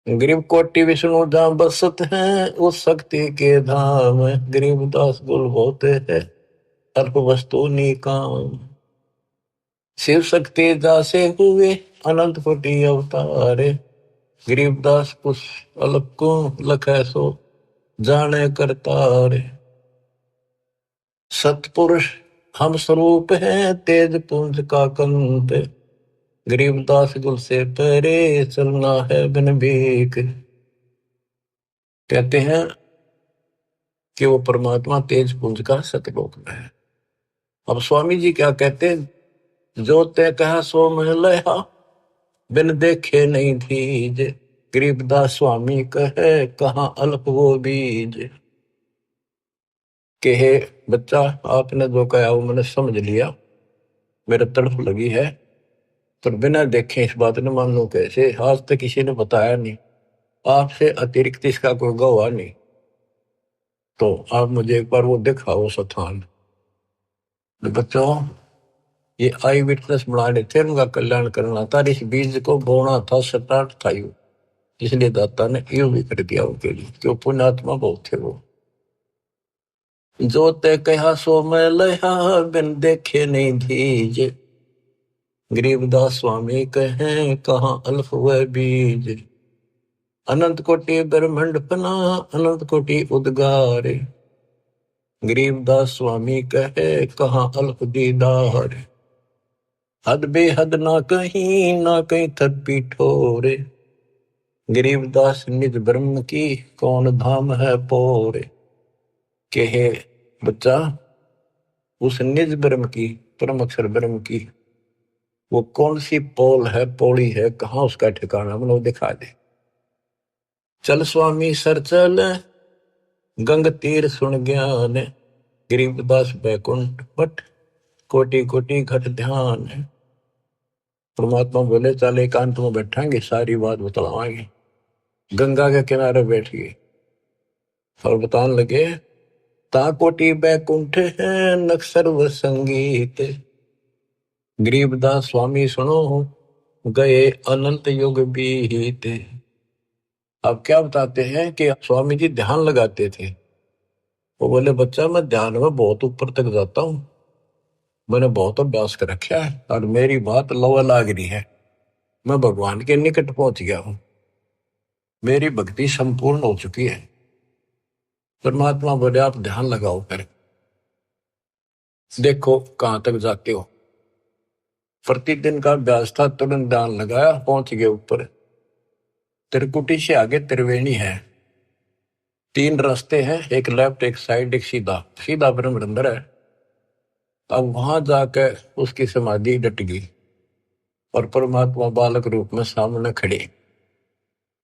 गरीब कोटि विष्णु जहां बसत हैं उस शक्ति के धाम, गरीबदास गुल होते हैं अल्प वस्तु निकाम। शिव शक्ति जासे हुए अनंत कोटि अवतार, गरीबदास कुछ अलग को लखै सो जाने करतार। सतपुरुष हम स्वरूप हैं तेज पुंज का कंत, गरीबदास गुल से परे चलना है बिन भीख। कहते हैं कि वो परमात्मा तेज पुंज का सतलोक में है। अब स्वामी जी क्या कहते हैं, जो तय कहा सो मह लया बिन देखे नहीं धीज, गरीबदास स्वामी कहे कहाँ अल्प वो बीज। कहे बच्चा आपने जो कहा वो मैंने समझ लिया, मेरे तड़फ लगी है, पर बिना देखे इस बात ने मान लो कैसे, आज तक किसी ने बताया नहीं, आपसे अतिरिक्त इसका कोई गवाह नहीं, तो आप मुझे एक बार वो दिखाओ स्थान। बच्चों ये आई विटनेस बनाने थे, उनका कल्याण करना था, इस बीज को बोना था, स्टार्ट था यू। इसलिए दाता ने यूं भी कर दिया उनके लिए, क्यों पुण्यात्मा बहुत थे वो। जो ते कहा सो मैं लया, बिन देखे नहीं धीज। गरीबदास स्वामी कहें कहाँ अल्फ व बीज। अनंत कोटि ब्रह्मांड पना, अनंत कोटि उद्गार। गरीबदास स्वामी कहे कहाँ अल्प दीदार। हद बेहद ना कहीं थप्पी ठोरे। गरीबदास निज ब्रह्म की, कौन धाम है पोरे। कहे बच्चा, उस निज ब्रह्म की, परम अक्षर ब्रह्म की वो कौन सी पोल है, पौड़ी है, कहाँ उसका ठिकाना, मतलब दिखा दे। चल स्वामी सर चल, गंग तीर सुन ज्ञान। गरीबदास बैकुंठ बट, कोटि कोटि घट ध्यान। परमात्मा बोले चल एकांत में बैठांगे, सारी बात बतलावाएंगे। गंगा के किनारे बैठ गए और बताने लगे, ता कोटि बैकुंठ है नक्सर व संगीत। गरीबदास स्वामी सुनो, गए अनंत युग बीत। अब क्या बताते हैं कि स्वामी जी ध्यान लगाते थे। वो बोले बच्चा मैं ध्यान में बहुत ऊपर तक जाता हूँ, मैंने बहुत अभ्यास कर रखा है और मेरी बात लवा लाग रही है, मैं भगवान के निकट पहुंच गया हूँ, मेरी भक्ति संपूर्ण हो चुकी है। परमात्मा बोले आप ध्यान लगाओ, कर देखो कहां तक जाते हो। प्रतिदिन का अभ्यास था, तुरंत ध्यान लगाया, पहुंच गए ऊपर। त्रिकुटी से आगे त्रिवेणी है, 3 रास्ते हैं, एक लेफ्ट एक साइड एक सीधा, सीधा ब्रह्म अंदर है। अब वहां जाकर उसकी समाधि डट गई और परमात्मा बालक रूप में सामने खड़े।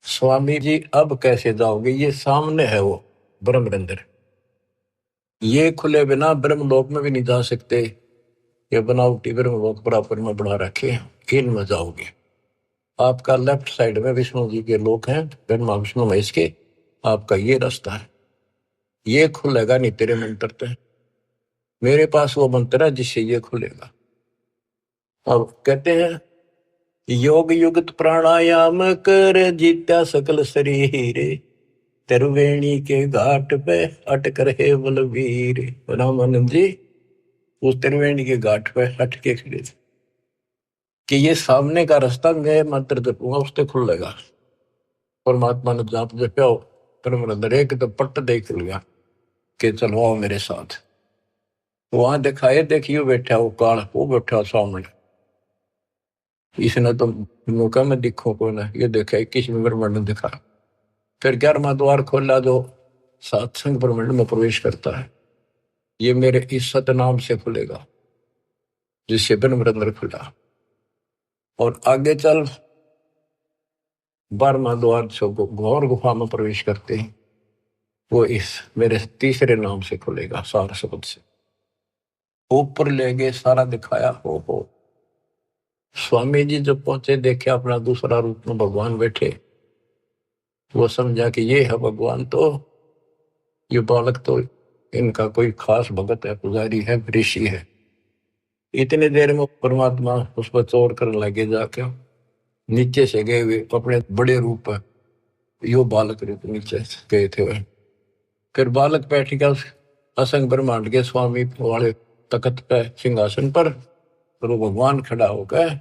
स्वामी जी अब कैसे जाओगे, ये सामने है वो ब्रह्म अंदर, ये खुले बिना ब्रह्मलोक में भी नहीं जा सकते। ये बनावटी ब्रह्मलोक बराबर में बना रखे हैं, इनमें जाओगे। आपका लेफ्ट साइड में विष्णु जी के लोक हैं, ब्रह्मा विष्णु महेश के, आपका ये रास्ता है, ये खुलेगा नहीं तेरे मंत्र से। मेरे पास वो मंत्र है जिससे ये खुलेगा। अब कहते हैं योग युक्त प्राणायाम कर, जीत्या सकल शरीर। त्रिवेणी के घाट पे अटक रहे बलवीर। रामानंद जी उस त्रिवेणी के घाट पे अटके के खड़े थे कि ये सामने का रास्ता मैं मंत्र जपूंगा उससे खुलेगा। परमात्मा ने जाप जपा, परम एक तो पट्ट देख लिया कि चलो आओ मेरे साथ। वहां दिखाए, देखियो बैठा वो काल, वो बैठा सामने। इसने तो मौका में दिखो को ना, ये देखा 21 ब्रह्मांड दिखा। फिर 11वां द्वार खोला जो सत्संग ब्रह्मांड में प्रवेश करता है, ये मेरे इस सतनाम से खुलेगा, जिससे ब्रह्म खुला। और आगे चल 12वां द्वार से घोर गुफा में प्रवेश करते हैं, वो इस मेरे तीसरे नाम से खुलेगा, सार शब्द से। ऊपर ले गए, सारा दिखाया। हो स्वामी जी जब पहुंचे, देखे अपना दूसरा रूप में भगवान बैठे। वो समझा कि ये है भगवान, तो ये बालक तो इनका कोई खास भगत है, पुजारी है, ऋषि है। इतनी देर में परमात्मा उस पर चोर करने लगे, जाके नीचे से गए हुए अपने बड़े रूप है, यो बालक रूप नीचे गए थे वह। फिर बालक बैठ गया उस असंग ब्रह्मांड के स्वामी वाले तख्त पे, सिंहासन पर। और वो भगवान खड़ा होकर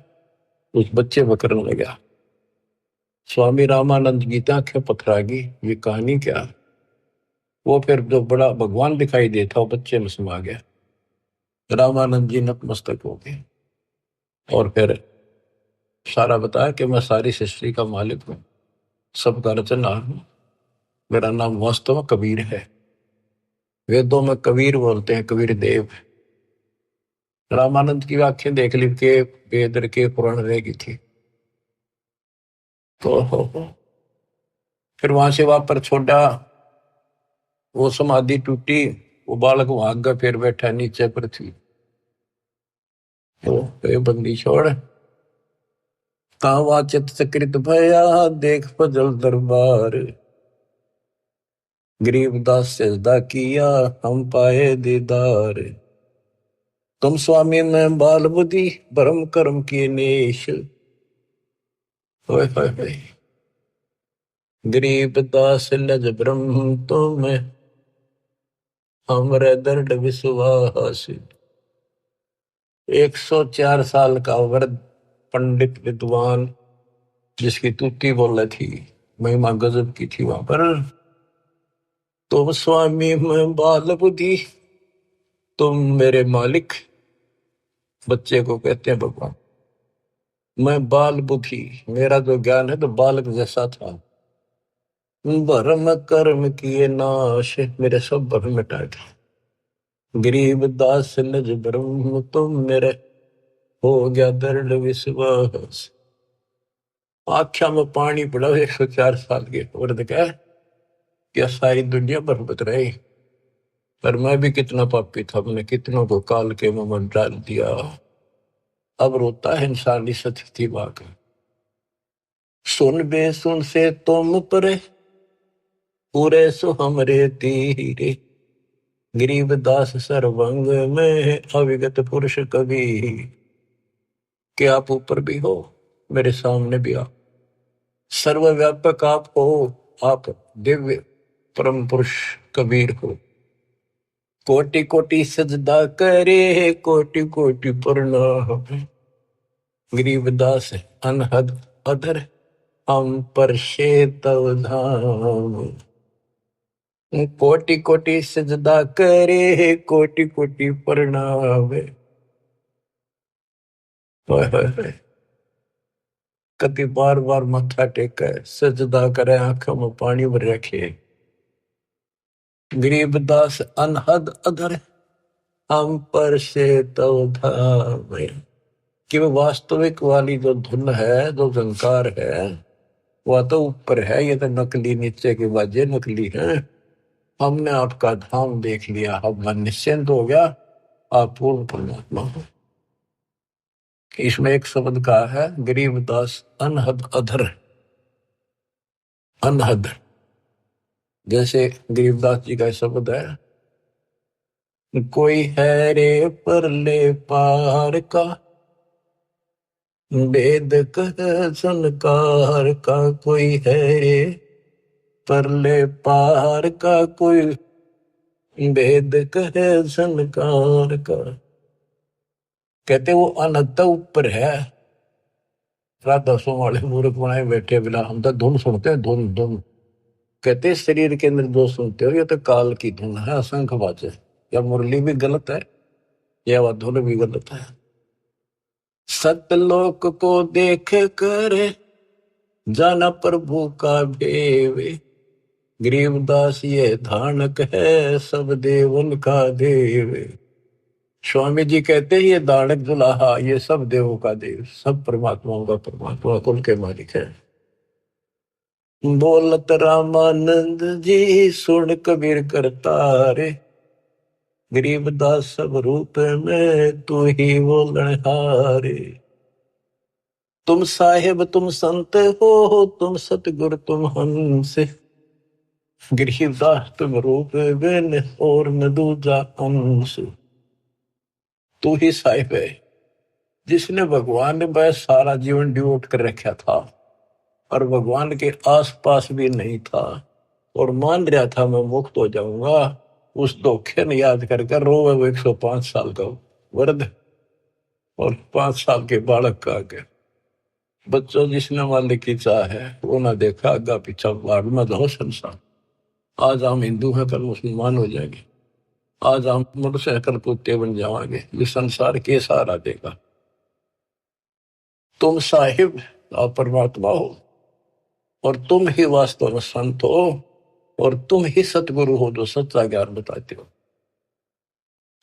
उस बच्चे पर करने लगा। स्वामी रामानंद गीता आंखें पथरागी, ये कहानी क्या। वो फिर जो बड़ा भगवान दिखाई देता वो बच्चे में समा गया। रामानंद जी नतमस्तक हो गए और फिर सारा बताया कि मैं सारी सृष्टि का मालिक हूँ, सबका रचनहार हूँ, मेरा नाम वास्तव में कबीर है। वेदों में कबीर बोलते हैं, कबीर देव। रामानंद की आंखें देख ली के वेद के पुराण रहेगी थी। तो फिर वहां से वापस छोड़ा, वो समाधि टूटी, वो बालक वहां आगे फिर बैठा नीचे पृथ्वी। तो बंदी छोड़, कावा चित सकृत भया, देख फजल दरबार। गरीबदास सजदा किया, हम पाए दीदार। तुम स्वामी में बाल बुद्धि, भरम कर्म की नेश। होए होए होए। गरीब दास लज ब्रह्म तुम हमरे दर्द विश्वास। 104 साल का वृद्ध पंडित विद्वान जिसकी तुति बोले थी, महिमा गजब की थी वहां पर। तुम स्वामी मैं बाल बुद्धि, तुम मेरे मालिक। बच्चे को कहते हैं भगवान। मैं बाल बुद्धि, मेरा जो ज्ञान है तो बालक जैसा था। भरम कर्म किए नाश, मेरे सब भरम मिटाए थे। गरीब दास निज ब्रह्म तुम मेरे, हो गया दृढ़ विश्वास। आख्या में पानी पड़ा 104 साल के वृद्ध का, क्या सारी दुनिया बरबत रही। पर मैं भी कितना पापी था, मैंने कितनों को काल के मुंह में डाल दिया। अब रोता है इंसानी स्थिति वाक। सुन बे सुन से तुम परे, पूरे सो हमरे तीरे। गरीब दास सर्वंग में अविगत पुरुष कवि। कि आप ऊपर भी हो, मेरे सामने भी आप, सर्वव्यापक आप हो, आप दिव्य परम पुरुष कबीर हो। कोटि कोटि सजदा करे, कोटि कोटि प्रणाम। गरीबदास अनहद अधर, हम पर तव धाम। कोटि कोटि सजदा करे, कोटि कोटि प्रणाम। कति बार बार मत्था टेके सजदा करे, आंखों में पानी भर रखे। गरीबदास अनहद अधर, हम पर तव धाम। कि वो वास्तविक वाली जो धुन है, जो झंकार है, वह तो ऊपर है, ये तो नकली नीचे के बाजे नकली है। हमने आपका धाम देख लिया, अब मन निश्चिंत हो गया, आप पूर्ण परमात्मा हो। इसमें एक शब्द का है, गरीबदास अनहद अधर। अनहद जैसे गरीबदास जी का शब्द है, कोई है रे परले पार का, वेद कह संकार का। कोई है रे परले पार का, कोई वेद कहे संकार का। कहते वो अनंत ऊपर है। राधा सो वाले मूर्ख बनाए बैठे बिना, हम तो धुन सुनते हैं, धुन धुन। कहते शरीर के अंदर जो सुनते हो ये तो काल की धुन है, असंख बाजे। या मुरली भी गलत है, या वह धुन भी गलत है। सतलोक को देख कर जाना प्रभु का भेवे। गरीबदास ये धानक है, सब देवन का देव। स्वामी जी कहते हैं ये दानक दुलाहा, ये सब देवों का देव, सब परमात्माओं का परमात्मा, कुल के मालिक है। बोलत रामानंद जी सुन कबीर करतारे, गरीबदास सब रूप में तू ही बोलनहारे। तुम साहेब तुम संत हो, तुम सतगुरु तुम हंस। गरीबदास तुम रूप बिन और न दूजा अंश। तू ही साहिब है जिसने भगवान ने बस सारा जीवन डिवोट कर रखा था और भगवान के आसपास भी नहीं था और मान रहा था मैं मुक्त हो जाऊंगा। उस धोखे ने याद कर कर रो, वो 105 साल का वृद्ध और 5 साल के बालक का आगे। बच्चों जिसने मालिक की चाह है वो ना देखा आगा पीछा, बाढ़ में दो संसार। आज हम हिंदू हैं, कल मुसलमान हो जाएंगे। आज हम मोटरसाइकिल कुत्ते बन जाएंगे, ये संसार के सहारा देगा। तुम साहिब और परमात्मा हो और तुम ही वास्तव में संत हो और तुम ही सतगुरु हो जो सच्चा ज्ञान बताते हो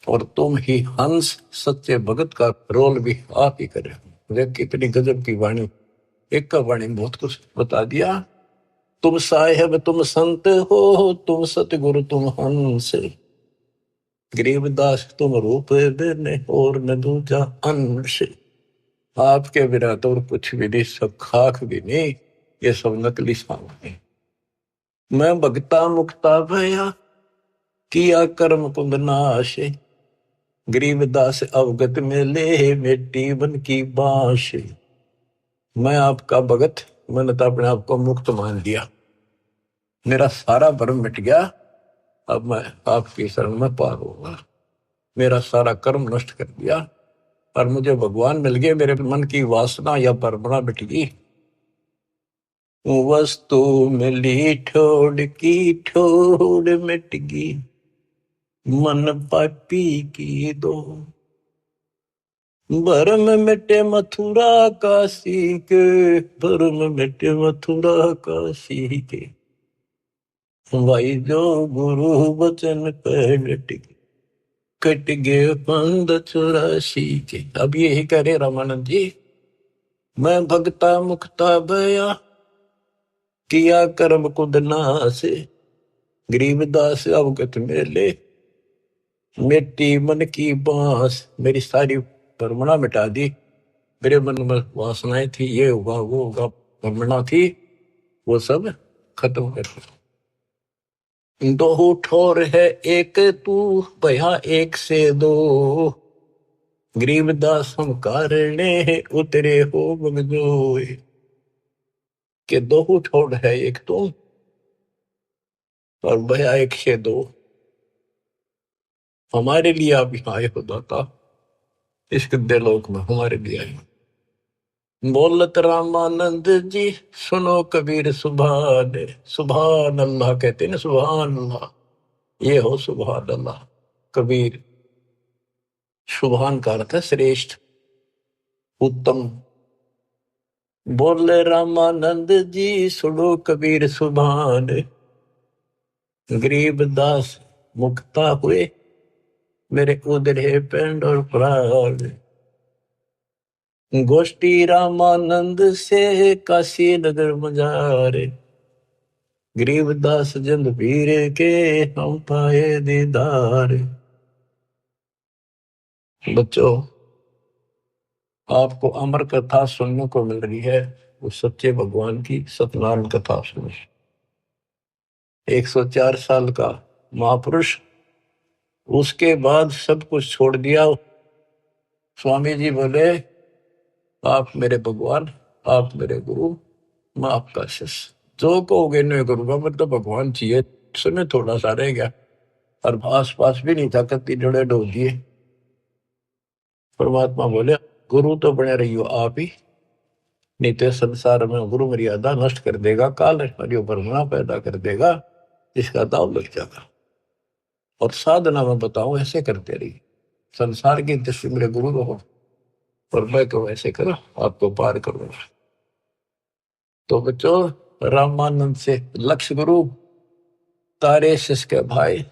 और तुम ही हंस सच्चे भगत का रोल भी आप ही करे। देख कितनी गजब की वाणी, एक का वाणी बहुत कुछ बता दिया। तुम साहिब तुम संत हो, तुम सतगुरु तुम हंस। गरीबदास तुम रूप बिन और न दूजा अंश। आपके बिना तो कुछ भी नहीं, सब खाक भी नहीं, ये सब नकली सामान। मैं भगता मुक्ता भया, किया कर्म कुंद नाश। गरीबदास अवगत में ले बेटी बन की बाश। मैं आपका भगत, मैंने तो अपने आप को मुक्त मान लिया। मेरा सारा भरम मिट गया, अब मैं आपकी शरण में पार होगा। मेरा सारा कर्म नष्ट कर दिया और मुझे भगवान मिल गए। मेरे मन की वासना या परंपरा मिट गई। वस्तु मिली ठोड़ की ठोड़ मिट गई, मन पापी की दो। भरम मिटे मथुरा काशी के, भरम मिटे मथुरा काशी के, भाई जो गुरु वचन पे डट गए, कट गए पंद 84 के। अब यही करे रामानंद जी, मैं भगता मुक्ता भया, किया कर्म कुद नासे, गरीबदास अवगत मेले, मिट्टी मन की बांस। मेरी सारी भ्रमणा मिटा दी। मेरे मन में वासनाएं थी, ये होगा वो होगा, भ्रमणा थी, वो सब खत्म कर दी। दो ठोर है एक तू, भया एक से दो, गरीबदास हम कारणे उतरे हो बगजोए। के दो ठोर है एक तू और भया एक से दो। हमारे लिए आप यहाँ आए हो दाता, इस गद्दे लोक में हमारे लिए आए। बोलत रामानंद जी सुनो कबीर सुभान, सुभान अल्लाह कहते ना, सुभान अल्लाह, ये हो सुभान अल्लाह। कबीर, सुभान का अर्थ है श्रेष्ठ, उत्तम। बोले रामानंद जी सुनो कबीर सुभान, गरीबदास मुक्ता हुए, मेरे उधरे पेंड और प्राण। गोष्ठी रामानंद से काशी नगर मजारे, गरीबदास जंद पीर के हम पाए दीदार। बच्चों, आपको अमर कथा सुनने को मिल रही है, उस सच्चे भगवान की सत्यनारायण कथा सुनी। 104 साल का महापुरुष, उसके बाद सब कुछ छोड़ दिया। स्वामी जी बोले, आप मेरे भगवान, आप मेरे गुरु, मैं आपका शिष्य, जो कहोगे नहीं करूंगा। मतलब भगवान चाहिए, समय थोड़ा सा रह गया और आस पास भी नहीं था, कत्ती जड़े डो दिए। परमात्मा बोले, गुरु तो बने रहियो आप ही, नहीं तो संसार में गुरु मर्यादा नष्ट कर देगा, काल हरियो भ्रमणा पैदा कर देगा, इसका दाव लग जाएगा। और साधना में बताऊं, ऐसे करते रहिए, संसार की दृष्टि मेरे गुरु रहो और मैं तो ऐसे करो, आपको पार करूंगा। तो बच्चों, रामानंद से लक्ष्य गुरु, तारे शिष्य के भाई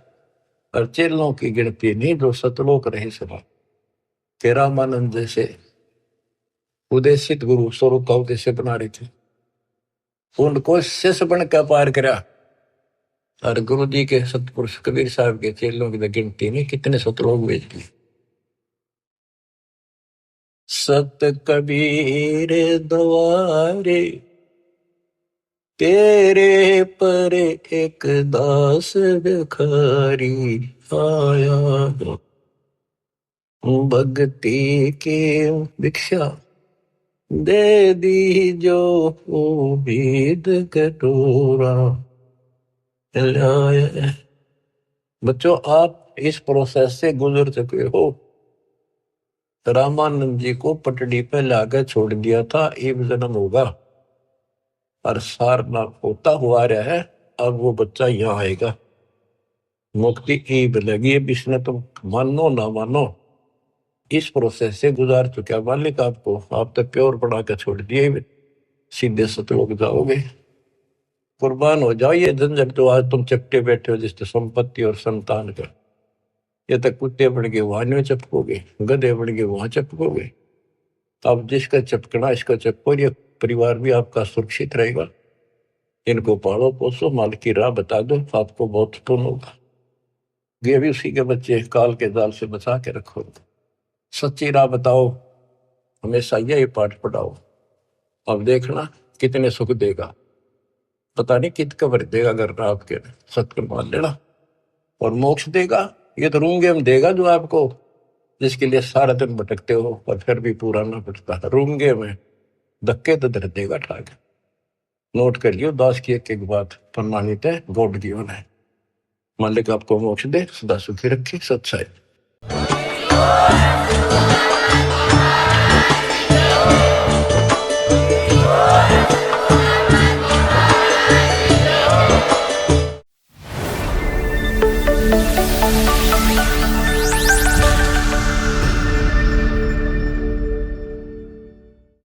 और चेलों की गिनती नहीं, जो सतलोक रहे सभा के। रामानंद जैसे उदेशित गुरु स्वरूप का उद्देश्य बना रहे थे, उनको शिष्य बन कर पार करा। और गुरु जी के सतपुरुष कबीर साहब के चेलों की गिनती नहीं, कितने सतलोक भेज दिए। सत कबीर द्वारे, तेरे पर एक दास भिखारी आया, भक्ति की भिक्षा दे दी जो उम्मीद कटोरा लाया। बच्चों, आप इस प्रोसेस से गुजर चुके हो। रामानंद जी को पटड़ी पे लाकर छोड़ दिया था, एक जन्म होगा और सारनाथ होता हुआ रहा है। अब वो बच्चा यहाँ आएगा, मुक्ति ईब लगी। अब इसने तुम मानो ना मानो, इस प्रोसेस से गुजार चुका मालिक आपको। आप तो प्योर बना कर छोड़ दिए, सीधे सतलोक जाओगे। कुर्बान हो जाओ ये झंझट जो आज तुम चपटे बैठे हो, जिससे संपत्ति और संतान का। ये तक कुत्ते बन के वहां नहीं चपकोगे, गधे बन के वहां चपकोगे। अब जिसका चपकना इसका चपको, ये परिवार भी आपका सुरक्षित रहेगा। इनको पालो पोसो, माल की राह बता दो, आपको बहुत पुण्य होगा। ये भी उसी के बच्चे, काल के जाल से बचा के रखो। सच्ची राह बताओ, हमेशा यही पाठ पढ़ाओ। अब देखना कितने सुख देगा, पता नहीं कित कबर देगा। अगर आपके सत्य मान लेना, और मोक्ष देगा, ये तो रूंगे में देगा जो आपको, जिसके लिए सारा दिन भटकते हो और फिर भी पूरा ना भटका। रूंगे में धक्के तो दर देगा ठाक। नोट करियो, दास की एक एक बात प्रमाणित है, गॉड गिवन है। मालिक आपको मोक्ष दे, सदा सुखी रखे, सत्साई।